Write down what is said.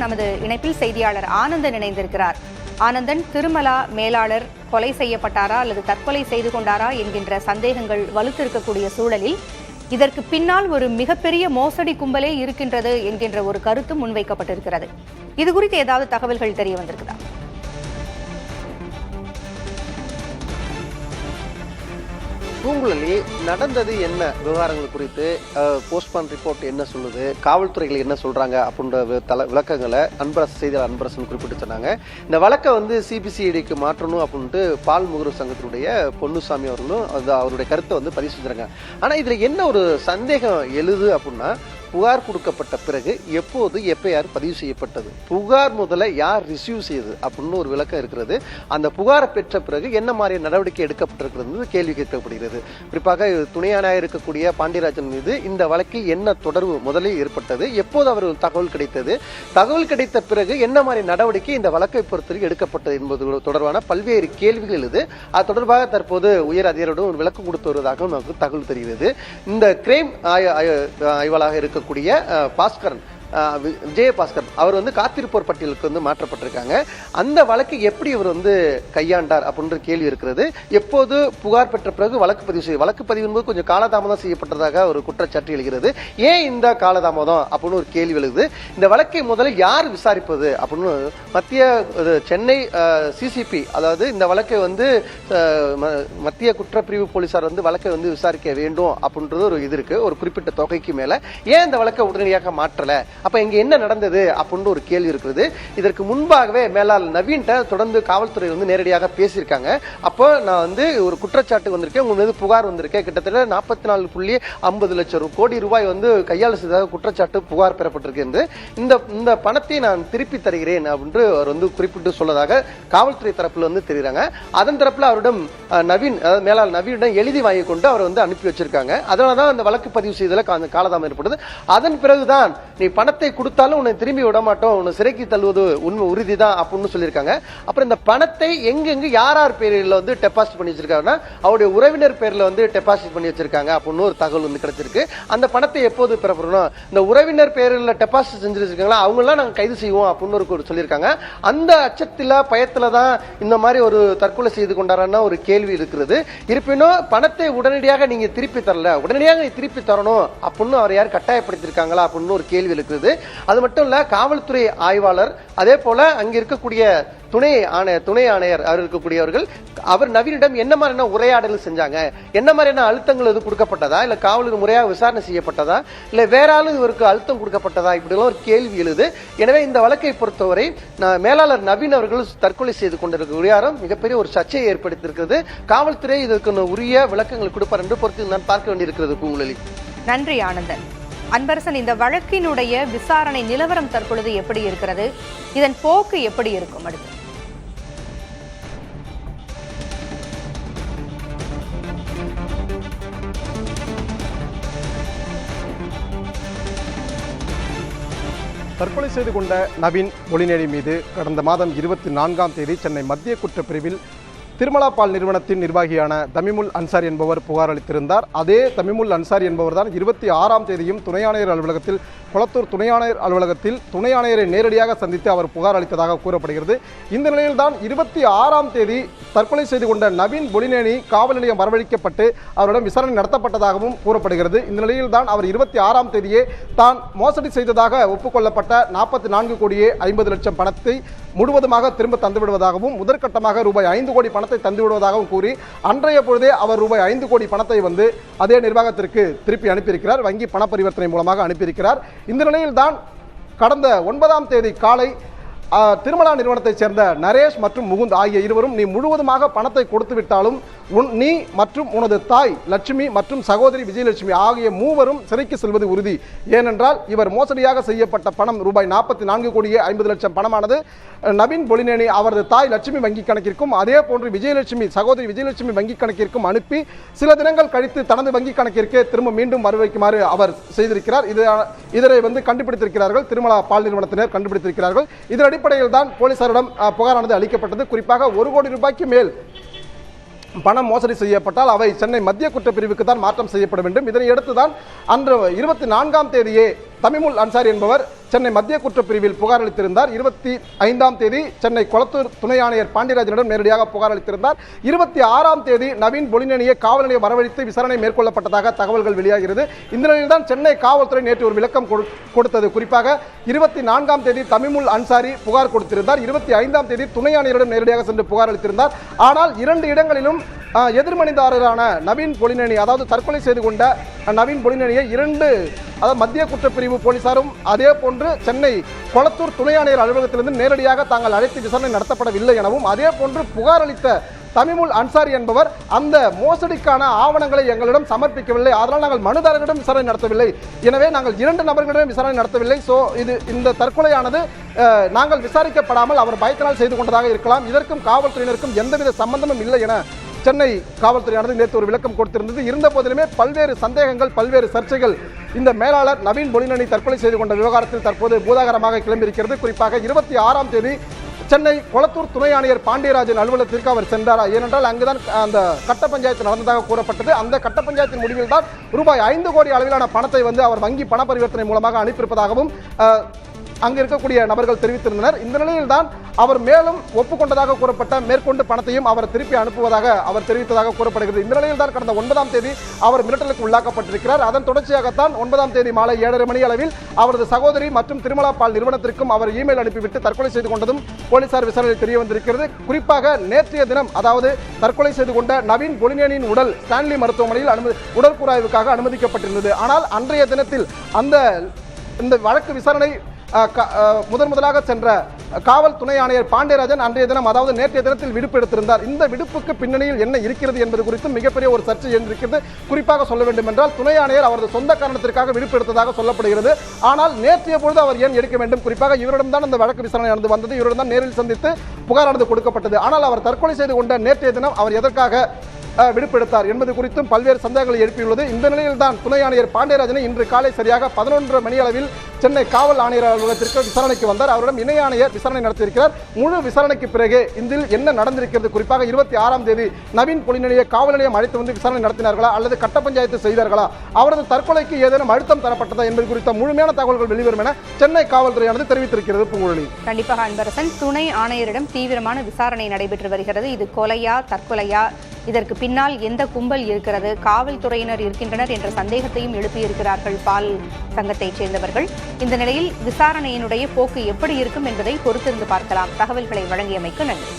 நமது இணைப்பில் செய்தியாளர் ஆனந்தன் இணைந்திருக்கிறார். ஆனந்தன், திருமலா மேலாளர் கொலை செய்யப்பட்டாரா அல்லது தற்கொலை செய்து கொண்டாரா என்கின்ற சந்தேகங்கள் வலுத்திருக்கக்கூடிய சூழலில் இதற்கு பின்னால் ஒரு மிகப்பெரிய மோசடி கும்பலே இருக்கின்றது என்கின்ற ஒரு கருத்து முன்வைக்கப்பட்டிருக்கிறது. இது குறித்து ஏதாவது தகவல்கள் தெரிய வந்திருக்குதா? பூங்குழலி, நடந்தது என்ன விவகாரங்கள் குறித்து போஸ்ட்மார்டம் ரிப்போர்ட் என்ன சொல்லுது, காவல்துறைகள் என்ன சொல்றாங்க அப்படின்ற விளக்கங்களை செய்தியாளர் அன்பரசன் குறிப்பிட்டு சொன்னாங்க. இந்த வழக்கை சிபிசிஐடிக்கு மாற்றணும் அப்படின்ட்டு பால் முகர்வு சங்கத்தினுடைய பொன்னுசாமி அவர்களும் அவருடைய கருத்தை பதிவு செஞ்சாங்க. ஆனா இதுல என்ன ஒரு சந்தேகம் எழுது அப்படின்னா, புகார் கொடுக்கப்பட்ட பிறகு எப்போது எஃப்ஐஆர் பதிவு செய்யப்பட்டது, புகார் முதல்ல யார் ரிசீவ் செய்தது அப்படின்னு ஒரு விளக்கம் இருக்கிறது. அந்த புகாரை பெற்ற பிறகு என்ன மாதிரி நடவடிக்கை எடுக்கப்பட்டிருக்கிறது கேள்வி கேட்கப்படுகிறது. குறிப்பாக துணை ஆணையராக இருக்கக்கூடிய பாண்டியராஜன் மீது இந்த வழக்கில் என்ன தொடர்பு முதலில் ஏற்பட்டது, எப்போது அவர் தகவல் கிடைத்தது, தகவல் கிடைத்த பிறகு என்ன மாதிரி நடவடிக்கை இந்த வழக்கை பொறுத்தவரை எடுக்கப்பட்டது என்பது தொடர்பான பல்வேறு கேள்விகள் இது. அது தொடர்பாக தற்போது உயர் அதிகாரியுடன் ஒரு விளக்கம் கொடுத்து வருவதாக நமக்கு தகவல் தெரிகிறது. இந்த கிரைம் ஆய்வாளராக இருக்க பாஸ்கரன், விஜயபாஸ்கர் அவர் காத்திருப்போர் பட்டியலுக்கு மாற்றப்பட்டிருக்காங்க. அந்த வழக்கு எப்படி இவர் கையாண்டார் அப்படின்ற கேள்வி இருக்கிறது. எப்போது புகார் பெற்ற பிறகு வழக்கு பதிவு என்பது கொஞ்சம் காலதாமதம் செய்யப்பட்டதாக ஒரு குற்றச்சாட்டு எழுகிறது. ஏன் இந்த காலதாமதம் அப்படின்னு ஒரு கேள்வி எழுது. இந்த வழக்கை முதலில் யார் விசாரிப்பது அப்படின்னு மத்திய சென்னை சிசிபி, அதாவது இந்த வழக்கை மத்திய குற்றப்பிரிவு போலீசார் வழக்கை விசாரிக்க வேண்டும் அப்படின்றது ஒரு இது இருக்கு. ஒரு குறிப்பிட்ட தொகைக்கு மேல ஏன் இந்த வழக்கை உடனடியாக மாற்றல, அப்ப இங்க என்ன நடந்தது அப்படின்னு ஒரு கேள்வி இருக்கிறது. இதற்கு முன்பாகவே மேலாளர் நவீன் தொடர்ந்து காவல்துறை நேரடியாக பேசியிருக்காங்க. அப்போ நான் ஒரு குற்றச்சாட்டு வந்திருக்கேன், உங்க மீது புகார் வந்திருக்கேன், கிட்டத்தட்ட 44.50 லட்சம் கோடி ரூபாய் கையாள செய்ததாக குற்றச்சாட்டு புகார் பெறப்பட்டிருக்கு. இந்த பணத்தை நான் திருப்பி தருகிறேன் அப்படின்னு அவர் குறிப்பிட்டு சொல்லதாக காவல்துறை தரப்புல தெரியுறாங்க. அதன் தரப்புல அவரிடம் நவீன், அதாவது மேலாளர் நவீனிடம் எழுதி வாங்கி கொண்டு அவர் அனுப்பி வச்சிருக்காங்க. அதனாலதான் அந்த வழக்கு பதிவு செய்தல காலதாமம் ஏற்படுது. அதன் பிறகுதான் நீ பணத்தை கொடுத்தாலும் உன்னை திரும்பி விட மாட்டோம், உன்னை சிறைக்கு தள்ளுவது உண்மை உறுதிதான் அப்படின்னு சொல்லியிருக்காங்க. அப்புறம் இந்த பணத்தை எங்கெங்கு யார் பேரில் டெபாசிட் பண்ணி வச்சிருக்காங்கன்னா அவருடைய உறவினர் பேர்ல டெபாசிட் பண்ணி வச்சிருக்காங்க அப்படின்னு ஒரு தகவல் கிடைச்சிருக்கு. அந்த பணத்தை எப்போது பெறப்படணும், இந்த உறவினர் பேரில் டெபாசிட் செஞ்சிருக்காங்களா அவங்க எல்லாம் நாங்க கைது செய்வோம் அப்படின்னு சொல்லியிருக்காங்க. அந்த அச்சத்துல பயத்துல தான் இந்த மாதிரி ஒரு தற்கொலை செய்து கொண்டாரான ஒரு கேள்வி இருக்கிறது. இருப்பினும் பணத்தை உடனடியாக நீங்க திருப்பி தரல, உடனடியாக நீ திருப்பி தரணும் அப்படின்னு அவர் யார் கட்டாயப்படுத்திருக்காங்களா அப்படின்னு ஒரு கேள்வி இருக்கிறது. அது மட்டும் இல்ல, காவல்துறை ஆய்வாளர் அதே போல அங்க இருக்கக்கூடிய துணை ஆணையர் அவர் இருக்கக்கூடியவர்கள் அவர் நவீனிடம் என்ன மாதிரியான உரையாடல் செஞ்சாங்க, என்ன மாதிரியான அழுத்தங்கள் கொடுக்கப்பட்டதா, இல்ல காவலர் முறையாக விசாரணை செய்யப்பட்டதா, இல்ல வேற ஆளு இவருக்கு அழுத்தம் கொடுக்கப்பட்டதா, இப்படி எல்லாம் ஒரு கேள்வி எழுது. எனவே இந்த வழக்கை பொறுத்தவரை மேலாளர் நவீன் அவர்கள் தற்கொலை செய்து கொண்டிருக்கிற மிகப்பெரிய ஒரு சர்ச்சையை ஏற்படுத்தியிருக்கிறது. காவல்துறை இதற்கு உரிய விளக்கங்கள் கொடுப்பார் என்று பொறுத்து நான் பார்க்க வேண்டியிருக்கிறது. பூங்குழலி, நன்றி ஆனந்தன். அன்பரசன், இந்த வழக்கினுடைய விசாரணை நிலவரம் தற்பொழுது எப்படி இருக்கிறது, இதன் போக்கு எப்படி இருக்கும் அடுத்து? தற்கொலை செய்து கொண்ட நவீன் பொலினேனி மீது கடந்த மாதம் 24ஆம் தேதி சென்னை மத்திய குற்றப்பிரிவில் திருமலா பால் நிறுவனத்தின் நிர்வாகியான தமிமுல் அன்சாரி என்பவர் புகார் அளித்திருந்தார். அதே தமிமுல் அன்சாரி என்பவர் தான் 26ஆம் தேதியும் துணை ஆணையர் அலுவலகத்தில், கொளத்தூர் துணை ஆணையர் அலுவலகத்தில் துணை ஆணையரை நேரடியாக சந்தித்து அவர் புகார் அளித்ததாக கூறப்படுகிறது. இந்த நிலையில்தான் 26ஆம் தேதி தற்கொலை செய்து கொண்ட நவீன் பொலினேனி காவல் நிலையம் வரவழைக்கப்பட்டு அவரிடம் விசாரணை நடத்தப்பட்டதாகவும் கூறப்படுகிறது. இந்த நிலையில்தான் அவர் 26ஆம் தேதியே தான் மோசடி செய்ததாக ஒப்புக்கொள்ளப்பட்ட 44,50,00,000 பணத்தை முழுவதுமாக திரும்ப தந்துவிடுவதாகவும், முதற்கட்டமாக ரூபாய் 5 கோடி பணத்தை தந்துவிடுவதாகவும் கூறி அன்றைய பொழுதே அவர் ரூபாய் 5 கோடி பணத்தை அதே நிர்வாகத்திற்கு திருப்பி அனுப்பியிருக்கிறார். வங்கி பண பரிவர்த்தனை மூலமாக அனுப்பியிருக்கிறார். இந்த நிலையில்தான் கடந்த 9ஆம் தேதி காலை திருமலா நிறுவனத்தைச் சேர்ந்த நரேஷ் மற்றும் முகுந்த் ஆகிய இருவரும், நீ முழுவதுமாக பணத்தை கொடுத்து விட்டாலும் நீ மற்றும் உனது தாய் லட்சுமி மற்றும் சகோதரி விஜயலட்சுமி ஆகிய மூவரும் சிறைக்கு செல்வது உறுதி. ஏனென்றால் இவர் மோசடியாக செய்யப்பட்ட பணம் ரூபாய் 44,50,00,000 பணமானது நவீன் பொலினேனி அவரது தாய் லட்சுமி வங்கி கணக்கிற்கும் அதே போன்று சகோதரி விஜயலட்சுமி வங்கி கணக்கிற்கும் அனுப்பி சில தினங்கள் கழித்து தனது வங்கி கணக்கிற்கு திரும்ப மீண்டும் வரவைக்குமாறு அவர் செய்திருக்கிறார். இதனை கண்டுபிடித்திருக்கிறார்கள், திருமலா பால் நிறுவனத்தினர் கண்டுபிடித்திருக்கிறார்கள். இதன் அடிப்படையில் தான் போலீசாரிடம் புகாரானது அளிக்கப்பட்டது. குறிப்பாக 1 கோடி ரூபாய்க்கு மேல் பணம் மோசடி செய்யப்பட்டால் அவை சென்னை மத்திய குற்றப்பிரிவுக்கு தான் மாற்றம் செய்யப்பட வேண்டும். இதனை அடுத்துதான் அன்று 24ஆம் தேதியே தமிமுல் அன்சாரி என்பவர் சென்னை மத்திய குற்றப்பிரிவில் புகார் அளித்திருந்தார். 25ஆம் தேதி சென்னை கொளத்தூர் துணை ஆணையர் பாண்டியராஜனிடம் நேரடியாக புகார் அளித்திருந்தார். 26ஆம் தேதி நவீன் பொலினேனியை காவல் நிலையம் வரவழைத்து விசாரணை மேற்கொள்ளப்பட்டதாக தகவல்கள் வெளியாகிறது. இந்த நிலையில் தான் சென்னை காவல்துறை நேற்று ஒரு விளக்கம் கொடுத்தது. குறிப்பாக 24ஆம் தேதி தமிமுல் அன்சாரி புகார் கொடுத்திருந்தார். 25ஆம் தேதி துணை ஆணையரிடம் நேரடியாக சென்று புகார் அளித்திருந்தார். ஆனால் 2 இடங்களிலும் எதிர்மனிதாரரான நவீன் பொலினேனி, அதாவது தற்கொலை செய்து கொண்ட நவீன் பொலினேனியை 2 மத்திய குற்றப்பிரிவு போலீசாரும் அதே போன்று சென்னை கொளத்தூர் துணை ஆணையர் அலுவலகத்திலிருந்து நேரடியாக தாங்கள் அழைத்து விசாரணை நடத்தப்படவில்லை எனவும், அதே போன்று புகார் அளித்த தமிமுல் அன்சாரி என்பவர் அந்த மோசடிக்கான ஆவணங்களை எங்களிடம் சமர்ப்பிக்கவில்லை, அதனால் நாங்கள் மனுதாரர்களிடம் விசாரணை நடத்தவில்லை, எனவே நாங்கள் 2 நபர்களிடம் விசாரணை நடத்தவில்லை, இந்த தற்கொலையானது நாங்கள் விசாரிக்கப்படாமல் அவர் பயத்தினால் செய்து கொண்டதாக இருக்கலாம், இதற்கும் காவல்துறையினருக்கும் எந்தவித சம்பந்தமும் இல்லை என சென்னை காவல்துறையானது நேற்று ஒரு விளக்கம் கொடுத்திருந்தது. இருந்த போதிலுமே பல்வேறு சந்தேகங்கள், பல்வேறு சர்ச்சைகள் இந்த மேலாளர் நவீன் பொலினேனி தற்கொலை செய்து கொண்ட விவகாரத்தில் தற்போது பூதாகரமாக கிளம்பியிருக்கிறது. குறிப்பாக 26ஆம் தேதி சென்னை கொளத்தூர் துணை ஆணையர் பாண்டியராஜன் அலுவலகத்திற்கு அவர் சென்றாரா? ஏனென்றால் அங்குதான் அந்த கட்ட பஞ்சாயத்து நடந்ததாக கூறப்பட்டது. அந்த கட்ட பஞ்சாயத்தின் முடிவில் தான் ரூபாய் 5 கோடி அளவிலான பணத்தை அவர் வங்கி பண பரிவர்த்தனை மூலமாக அனுப்பியிருப்பதாகவும் அங்கு இருக்கக்கூடிய நபர்கள் தெரிவித்திருந்தனர். இந்த நிலையில் தான் அவர் மேலும் ஒப்புக்கொண்டதாக கூறப்பட்ட மேற்கொண்டு பணத்தையும் அவர் திருப்பி அனுப்புவதாக அவர் தெரிவித்ததாக கூறப்படுகிறது. இந்த நிலையில் தான் கடந்த 9ஆம் தேதி அவர் மிரட்டலுக்கு உள்ளாக்கப்பட்டிருக்கிறார். அதன் தொடர்ச்சியாகத்தான் 9ஆம் தேதி மாலை 7:30 மணி அளவில் அவரது சகோதரி மற்றும் திருமலா பால் நிறுவனத்திற்கும் அவர் இமெயில் அனுப்பிவிட்டு தற்கொலை செய்து கொண்டதும் போலீசார் விசாரணையில் தெரிய வந்திருக்கிறது. குறிப்பாக நேற்றைய தினம், அதாவது தற்கொலை செய்து கொண்ட நவீன் பொலினேனியின் உடல் ஸ்டான்லி மருத்துவமனையில் உடற்கூறாய்வுக்காக அனுமதிக்கப்பட்டிருந்தது. ஆனால் அன்றைய தினத்தில் இந்த வழக்கு விசாரணை முதலாக சென்ற காவல் துணை ஆணையர் பாண்டியராஜன் அன்றைய தினம், அதாவது நேற்றைய தினத்தில் விடுப்பு எடுத்திருந்தார். இந்த விடுப்புக்கு பின்னணியில் என்ன இருக்கிறது என்பது குறித்து மிகப்பெரிய ஒரு சர்ச்சை எழுந்திருக்கிறது. குறிப்பாக சொல்ல வேண்டும் என்றால், துணை ஆணையர் அவரது சொந்த காரணத்திற்காக விடுப்பு எடுத்ததாக சொல்லப்படுகிறது. ஆனால் நேற்றைய பொழுது அவர் ஏன் எடுக்க வேண்டும்? குறிப்பாக இவரிடம் தான் அந்த வழக்கு விசாரணை நடந்து வந்தது, இவரிடம் தான் நேரில் சந்தித்து புகாரானது கொடுக்கப்பட்டது. ஆனால் அவர் தற்கொலை செய்து கொண்ட நேற்றைய தினம் அவர் எதற்காக விடுப்பெடுத்தார் என்பது குறித்தும் பல்வேறு சந்தேகங்களை எழுப்பியுள்ளது. இந்த நிலையில் தான் துணை ஆணையர் பாண்டியராஜனை இன்று காலை சரியாக 11:30 மணி அளவில் சென்னை காவல் ஆணையர் அலுவலகத்திற்கு விசாரணைக்கு வந்தார். அவரிடம் இணை ஆணையர் விசாரணை நடத்தியிருக்கிறார். முழு விசாரணைக்கு பிறகு இதில் என்ன நடந்திருக்கிறது, குறிப்பாக 26ஆம் தேதி நவீன் பொலினேனியை காவல் நிலையம் அழைத்து வந்து விசாரணை நடத்தினார்களா அல்லது கட்ட பஞ்சாயத்து செய்தார்களா, அவரது தற்கொலைக்கு ஏதேனும் அழுத்தம் தரப்பட்டதா என்பது குறித்த முழுமையான தகவல்கள் வெளிவரும் என சென்னை காவல்துறையானது தெரிவித்திருக்கிறது. பூங்குழலி, கண்டிப்பாக அன்பரசன், துணை ஆணையரிடம் தீவிரமான விசாரணை நடைபெற்று வருகிறது. இது கொலையா தற்கொலையா, இதற்கு பின்னால் எந்த கும்பல் இருக்கிறது, காவல்துறையினர் இருக்கின்றனர் என்ற சந்தேகத்தையும் எழுப்பியிருக்கிறார்கள் பால் சங்கத்தைச் சேர்ந்தவர்கள். இந்த நிலையில் விசாரணையினுடைய போக்கு எப்படி இருக்கும் என்பதை பொறுத்திருந்து பார்க்கலாம். தகவல்களை வழங்கியமைக்கு நன்றி.